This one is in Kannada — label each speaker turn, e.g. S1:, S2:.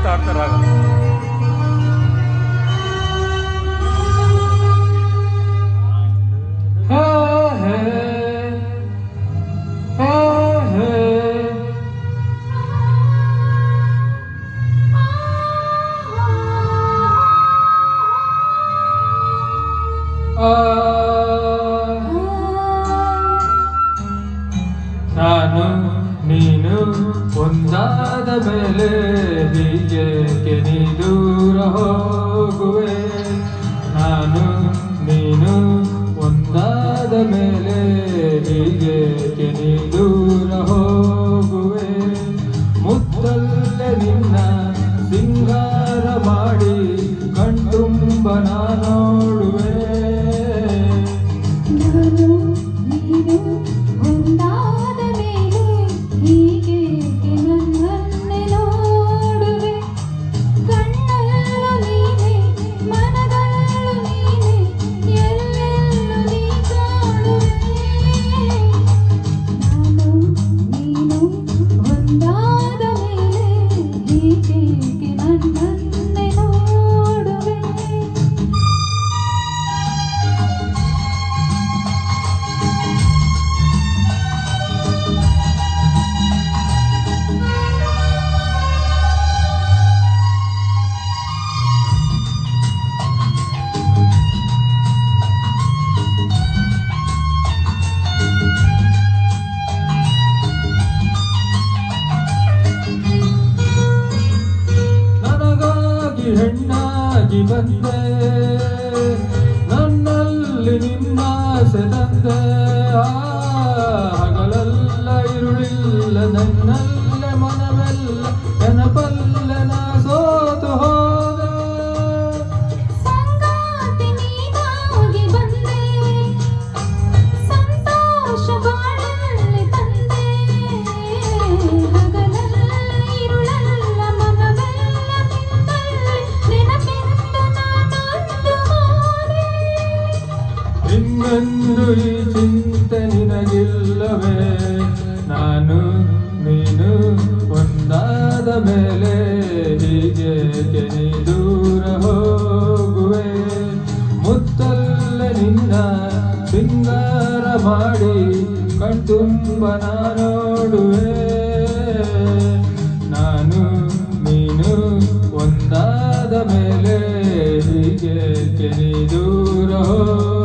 S1: ಹಾಡ್ತಾರೆ ರಾಗ.
S2: ನಾನು ನೀನು ಒಂದಾದ ಮೇಲೆ ಹೀಗೇಕೆ ನೀ ದೂರ ಹೋಗುವೆ. ನಾನು ನೀನು ಒಂದಾದ ಮೇಲೆ ಹೀಗೇಕೆ ನೀ ದೂರ ಹೋಗುವೆ. ಮುತ್ತಲ್ಲೇ ನಿನ್ನ ಸಿಂಗಾರ ಮಾಡಿ ಕಣ್ತುಂಬ ನಾ ನೋಡುವೆ.
S3: ನಾನು ನೀನು ಒಂದಾದ ಮೇಲೆ ಹೀಗೇಕೆ ನನ್ನನ್ನೇ ನೋಡುವೆ. ಕಣ್ಣಲ್ಲೂ ನೀನೆ ಮನದಲ್ಲೂ ನೀನೆ ಎಲ್ಲೆಲ್ಲೂ ನೀ ಕಾಣುವೆ. ನಾನು ನೀನು ಒಂದಾದ ಮೇಲೆ ಹೀಗೇಕೆ ನನ್ನನ್ನೇ ನೋಡುವೆ.
S2: ನನಗಾಗಿ ಹೆಣ್ಣಾಗಿ ಬಂದೆ, ನನ್ನಲ್ಲಿ ನಿನ್ನಾಸೆ ತಂದೆ. ಹಗಲೆಲ್ಲ ഇരുಳಿಲ್ಲ ನನ್ನಲ್ಲ ಮನವೆಲ್ಲ ನೆನಪಲ್ಲ ನಾ ಸೋತು ಹೋದೆ.
S3: ಸಂಗಾತಿ ನೀನಾಗಿ ಬಂದೆ, ಸಂತೋಷ ಬಾಳಲ್ಲಿ ತಂದೆ. ಹಗಲೆಲ್ಲ ഇരുಳಲ್ಲ ಮನವೆಲ್ಲ ನಿನ್ನಲ್ಲಿ ನೆನಪಿಂದ ನಾನೊಂದು ಹೋದೆ.
S2: ಇನ್ನೆಂದು ಈ ಚಿಂತೆ ನಿನಗಿಲ್ಲವೇ. ನಾನು ನೀನು ಒಂದಾದ ಮೇಲೆ ಹೀಗೇಕೆ ನೀ ದೂರ ಹೋಗುವೆ. ಮುತ್ತಲ್ಲೇ ನಿನ್ನ ಸಿಂಗಾರ ಮಾಡಿ ಕಣ್ತುಂಬ ನಾ ನೋಡುವೆ. ನಾನು ನೀನು ಒಂದಾದ ಮೇಲೆ ಹೀಗೇಕೆ ನೀ ದೂರ ಹೋಗುವೆ.